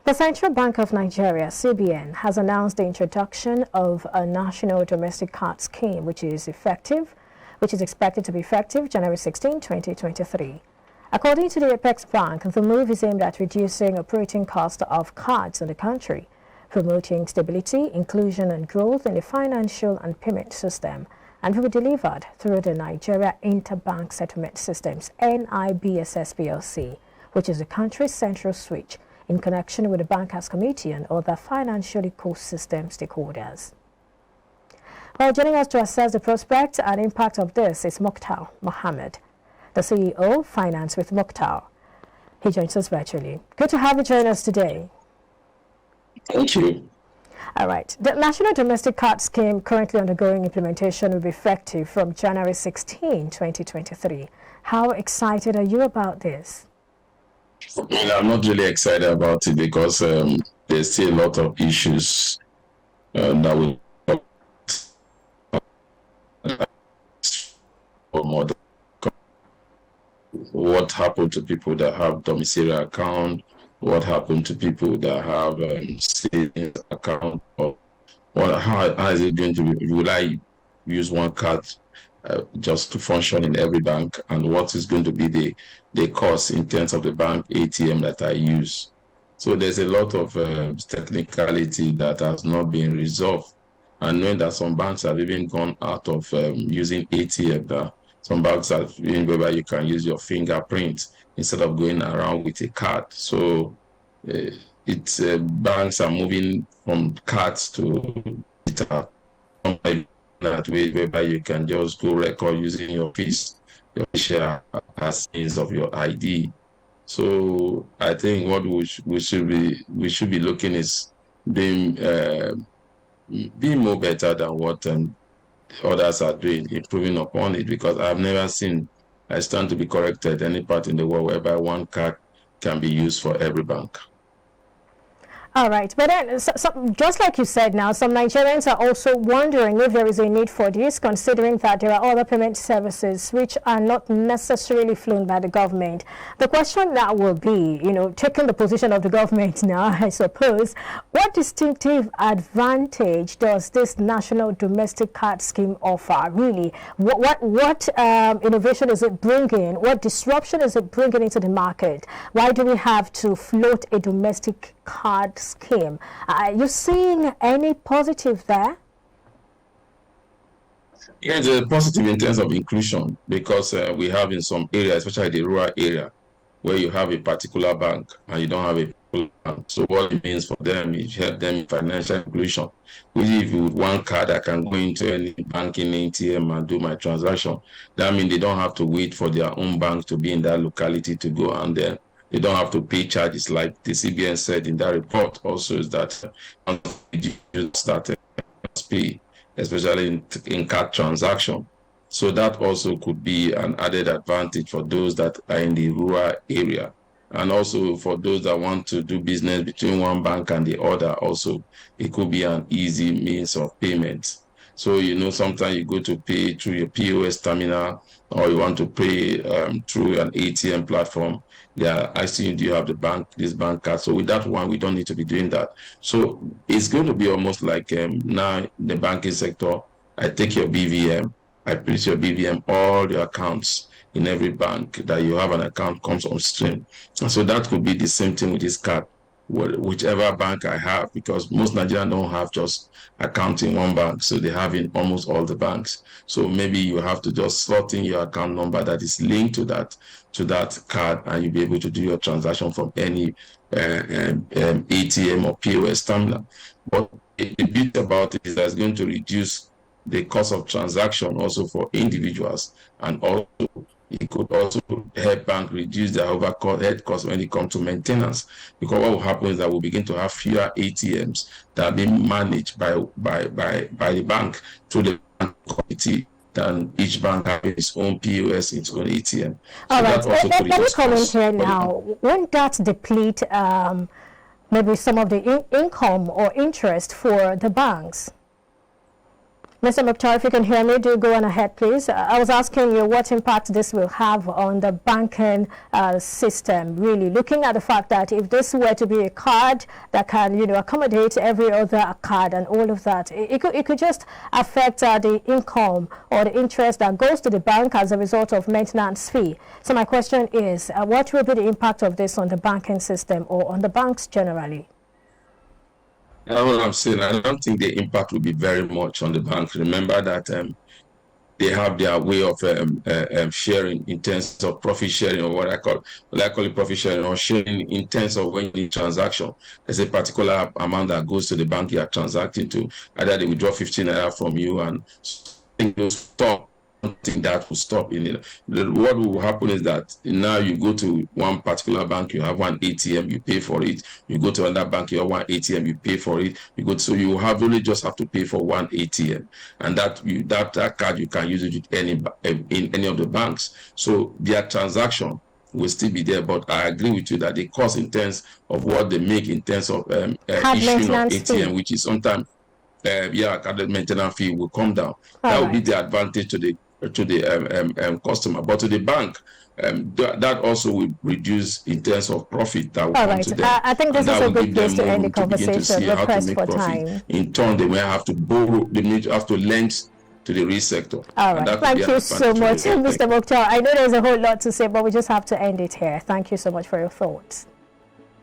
The Central Bank of Nigeria, CBN, has announced the introduction of a national domestic card scheme, which is expected to be effective January 16, 2023. According to the Apex Bank, the move is aimed at reducing operating costs of cards in the country, promoting stability, inclusion, and growth in the financial and payment system, and will be delivered through the Nigeria Interbank Settlement Systems (NIBSS PLC), which is the country's central switch in connection with the Bankers Committee and other financial ecosystem stakeholders. Well, joining us to assess the prospect and impact of this is Mukhtar Mohammed, the CEO of Finance with Mukhtar. He joins us virtually. Good to have you join us today. Thank you. All right. The National Domestic Card Scheme currently undergoing implementation will be effective from January 16, 2023. How excited are you about this? I'm not really excited about it because there's still a lot of issues that will what happened to people that have domiciliary account, what happened to people that have savings account, or how is it going to be? Will I use one card just to function in every bank, and what is going to be the cost in terms of the bank ATM that I use? So there's a lot of technicality that has not been resolved, and knowing that some banks have even gone out of using ATM now. Some banks have been where you can use your fingerprint instead of going around with a card. So banks are moving from cards to digital. That way, whereby you can just go record using your face, your share as means of your ID. So I think what we should be looking is being more better than what others are doing, improving upon it, because I've never seen, I stand to be corrected, any part in the world whereby one card can be used for every bank. All right, but then, just like you said now, some Nigerians are also wondering if there is a need for this, considering that there are other payment services which are not necessarily flown by the government. The question now will be, taking the position of the government now, I suppose, what distinctive advantage does this National Domestic Card Scheme offer, really? What innovation is it bringing? What disruption is it bringing into the market? Why do we have to float a domestic card scheme? Are you seeing any positive there? Yeah, it's a positive in terms of inclusion, because we have in some areas, especially the rural area, where you have a particular bank and you don't have a particular bank. So what it means for them is help them in financial inclusion. Which if with one card I can go into any banking ATM and do my transaction, that means they don't have to wait for their own bank to be in that locality to go, and then they don't have to pay charges, like the CBN said in that report. Also, is that you started pay, especially in card transaction. So that also could be an added advantage for those that are in the rural area, and also for those that want to do business between one bank and the other. Also, it could be an easy means of payment. So sometimes you go to pay through your POS terminal, or you want to pay through an ATM platform. Yeah, I see. Do you have this bank card? So with that one, we don't need to be doing that. So it's going to be almost like now in the banking sector, I take your BVM, I place your BVM, all your accounts in every bank that you have an account comes on stream. And so that could be the same thing with this card, whichever bank I have, because most Nigerians don't have just account in one bank, so they have in almost all the banks. So maybe you have to just slot in your account number that is linked to that card, and you'll be able to do your transaction from any ATM or POS terminal. But the beauty about it is that it's going to reduce the cost of transaction also for individuals, and also it could also help bank reduce their overhead costs when it comes to maintenance, because what will happen is that we'll begin to have fewer ATMs that are being managed by the bank through the bank committee, than each bank having its own POS, its own ATM. All right, let me comment here now. Won't that deplete maybe some of the income or interest for the banks? Mr. Mukhtar, if you can hear me, do go on ahead, please. I was asking you what impact this will have on the banking system, really, looking at the fact that if this were to be a card that can, accommodate every other card and all of that, it could just affect the income or the interest that goes to the bank as a result of maintenance fee. So my question is, what will be the impact of this on the banking system or on the banks generally? What I'm saying, I don't think the impact will be very much on the bank. Remember that they have their way of sharing in terms of profit sharing, or what I call it profit sharing, or sharing in terms of when you need transaction. There's a particular amount that goes to the bank you are transacting to. Either they withdraw 15 naira from you and things stop. Think that will stop in it. What will happen is that now you go to one particular bank, you have one ATM, you pay for it. You go to another bank, you have one ATM, you pay for it. So you have only just have to pay for one ATM, and that card you can use it in any of the banks. So their transaction will still be there, but I agree with you that the cost in terms of what they make in terms of issuing of ATM, which is sometimes card maintenance fee will come down. That will be the advantage to the customer, but to the bank, that also will reduce in terms of profit that will come to them. I think this is a good place to end the conversation. Request for time. In turn, they may have to borrow. They may have to lend to the real sector. All right. Thank you so much, Mr. Mukhtar. I know there's a whole lot to say, but we just have to end it here. Thank you so much for your thoughts.